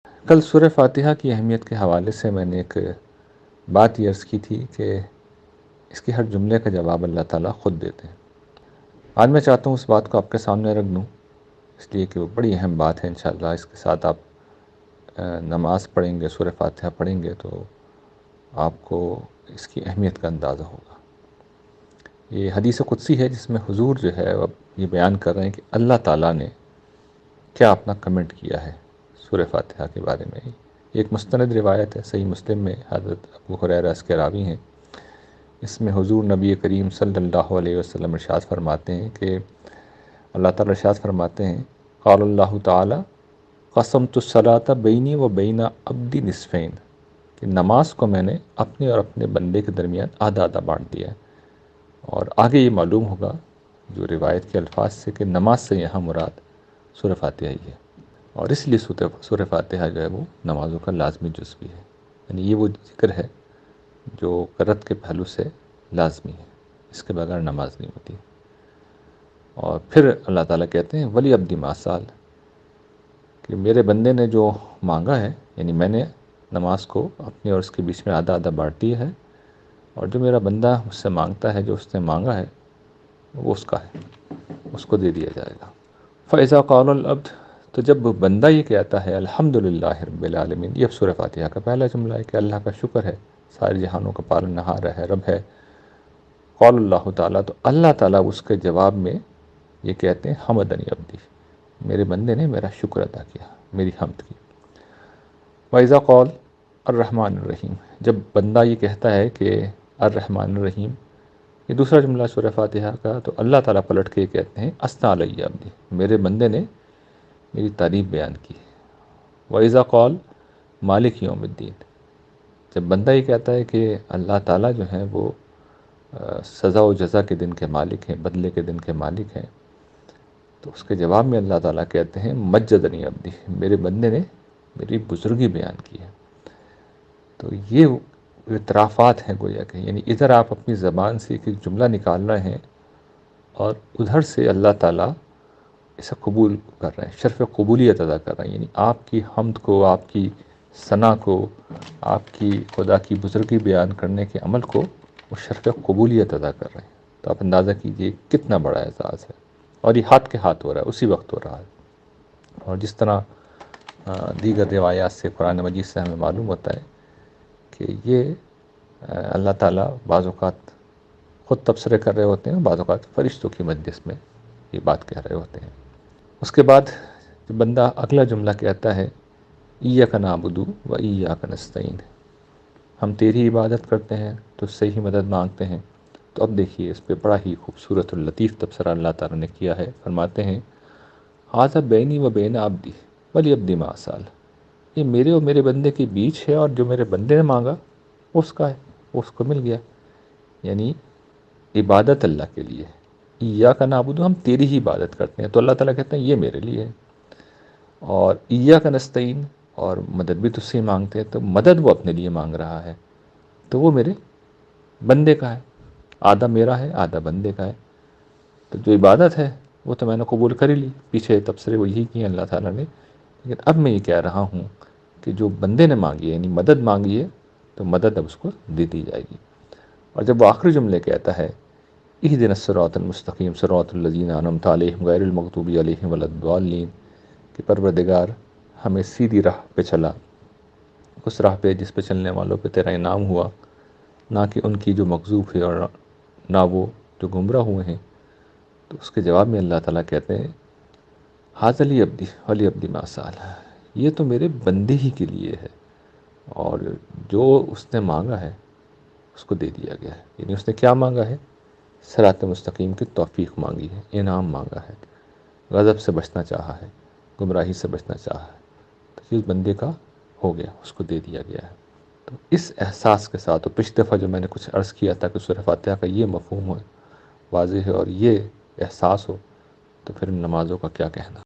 کل سورہ فاتحہ کی اہمیت کے حوالے سے میں نے ایک بات یہ عرض کی تھی کہ اس کے ہر جملے کا جواب اللہ تعالیٰ خود دیتے ہیں۔ آج میں چاہتا ہوں اس بات کو آپ کے سامنے رکھ دوں، اس لیے کہ وہ بڑی اہم بات ہے۔ انشاءاللہ اس کے ساتھ آپ نماز پڑھیں گے، سورہ فاتحہ پڑھیں گے تو آپ کو اس کی اہمیت کا اندازہ ہوگا۔ یہ حدیث قدسی ہے جس میں حضور جو ہے یہ بیان کر رہے ہیں کہ اللہ تعالیٰ نے کیا اپنا کمنٹ کیا ہے سورہ فاتحہ کے بارے میں۔ ایک مستند روایت ہے، صحیح مسلم میں حضرت ابو ہریرہ اس کے راوی ہیں۔ اس میں حضور نبی کریم صلی اللہ علیہ وسلم ارشاد فرماتے ہیں کہ اللہ تعالیٰ ارشاد فرماتے ہیں، قال اللہ تعالیٰ قسمت الصلاۃ بینی و بین عبدی نصفین، کہ نماز کو میں نے اپنے اور اپنے بندے کے درمیان آدھا آدھا بانٹ دیا ہے۔ اور آگے یہ معلوم ہوگا جو روایت کے الفاظ سے کہ نماز سے یہاں مراد سورہ فاتحہ ہی ہے، اور اس لیے سورہ فاتحہ جو ہے وہ نمازوں کا لازمی جز بھی ہے۔ یعنی یہ وہ ذکر ہے جو قرت کے پہلو سے لازمی ہے، اس کے بغیر نماز نہیں ہوتی۔ اور پھر اللہ تعالیٰ کہتے ہیں ولی عبدی ما سال، کہ میرے بندے نے جو مانگا ہے، یعنی میں نے نماز کو اپنے اور اس کے بیچ میں آدھا آدھا بانٹ دیا ہے، اور جو میرا بندہ مجھ سے مانگتا ہے، جو اس نے مانگا ہے وہ اس کا ہے، اس کو دے دیا جائے گا۔ فَإِذَا قَالَ الْعَبْدُ، تو جب بندہ یہ کہتا ہے الحمدللہ رب العالمین، یہ اب سورہ فاتحہ کا پہلا جملہ ہے کہ اللہ کا شکر ہے، سارے جہانوں کا پالن نہار ہے، رب ہے۔ قال اللہ تعالیٰ، تو اللہ تعالیٰ اس کے جواب میں یہ کہتے ہیں حمدنی عبدی، میرے بندے نے میرا شکر ادا کیا، میری حمد کی۔ وَإِذَا قَالَ الرحمن الرحیم، جب بندہ یہ کہتا ہے کہ الرحمن الرحیم، یہ دوسرا جملہ سورہ فاتحہ کا، تو اللہ تعالیٰ پلٹ کے یہ کہتے ہیں اثنی علی عبدی، میرے بندے نے میری تعریف بیان کی۔ وَإِذَا قَالَ مالک یوم الدین، جب بندہ یہ کہتا ہے کہ اللہ تعالیٰ جو ہیں وہ سزا و جزا کے دن کے مالک ہیں، بدلے کے دن کے مالک ہیں، تو اس کے جواب میں اللہ تعالیٰ کہتے ہیں مجدنی عبدی، میرے بندے نے میری بزرگی بیان کی ہے۔ تو یہ اعترافات ہیں گویا کہ، یعنی ادھر آپ اپنی زبان سے ایک جملہ نکال رہے ہیں اور ادھر سے اللہ تعالیٰ اسے قبول کر رہے ہیں، شرف قبولیت ادا کر رہے ہیں، یعنی آپ کی حمد کو، آپ کی ثنا کو، آپ کی خدا کی بزرگی بیان کرنے کے عمل کو وہ شرف قبولیت ادا کر رہے ہیں۔ تو آپ اندازہ کیجئے کتنا بڑا اعزاز ہے، اور یہ ہاتھ کے ہاتھ ہو رہا ہے، اسی وقت ہو رہا ہے۔ اور جس طرح دیگر روایات سے، قرآن مجید سے ہمیں معلوم ہوتا ہے کہ یہ اللہ تعالیٰ بعض اوقات خود تبصرے کر رہے ہوتے ہیں، بعض اوقات فرشتوں کی مجلس میں یہ بات کہہ رہے ہوتے ہیں۔ اس کے بعد جب بندہ اگلا جملہ کہتا ہے ایاک نعبد و ایاک نستعین، ہم تیری عبادت کرتے ہیں، تو اس سے ہی مدد مانگتے ہیں، تو اب دیکھیے اس پہ بڑا ہی خوبصورت اور لطیف تبصرہ اللہ تعالیٰ نے کیا ہے۔ فرماتے ہیں ھذا بینی و بین عبدی ولی عبدی ما سال، یہ میرے اور میرے بندے کے بیچ ہے، اور جو میرے بندے نے مانگا اس کا ہے، اس کو مل گیا۔ یعنی عبادت اللہ کے لیے، ایاک نعبد، ہم تیری ہی عبادت کرتے ہیں، تو اللہ تعالیٰ کہتے ہیں یہ میرے لیے ہے۔ اور ایاک نستعین، اور مدد بھی تجھ سے مانگتے ہیں، تو مدد وہ اپنے لیے مانگ رہا ہے، تو وہ میرے بندے کا ہے، آدھا میرا ہے آدھا بندے کا ہے۔ تو جو عبادت ہے وہ تو میں نے قبول کر ہی لی، پیچھے تبصرے وہ یہی کیے اللہ تعالیٰ نے، لیکن اب میں یہ کہہ رہا ہوں کہ جو بندے نے مانگی ہے، یعنی مدد مانگی ہے، تو مدد اب اس کو دے دی جائے گی۔ اور جب وہ آخری جملے کہتا ہے اہدنا الصراط المستقیم صراط الذین انعمت علیہم غیر المغضوب علیہم ولا الضالین، کہ پروردگار ہمیں سیدھی راہ پہ چلا، اس راہ پہ جس پہ چلنے والوں پہ تیرا انعام ہوا، نہ کہ ان کی جو مغضوب ہے اور نہ وہ جو گمراہ ہوئے ہیں۔ تو اس کے جواب میں اللہ تعالیٰ کہتے ہیں ھذا لی عبدی ولی عبدی ما سال، یہ تو میرے بندے ہی کے لیے ہے، اور جو اس نے مانگا ہے اس کو دے دیا گیا ہے۔ یعنی اس نے کیا مانگا ہے؟ صراط مستقیم کی توفیق مانگی ہے، انعام مانگا ہے، غضب سے بچنا چاہا ہے، گمراہی سے بچنا چاہا ہے، تو اس بندے کا ہو گیا، اس کو دے دیا گیا ہے۔ تو اس احساس کے ساتھ، تو پچھلی دفعہ جو میں نے کچھ عرض کیا تھا کہ سورہ فاتحہ کا یہ مفہوم ہو واضح ہے اور یہ احساس ہو، تو پھر نمازوں کا کیا کہنا۔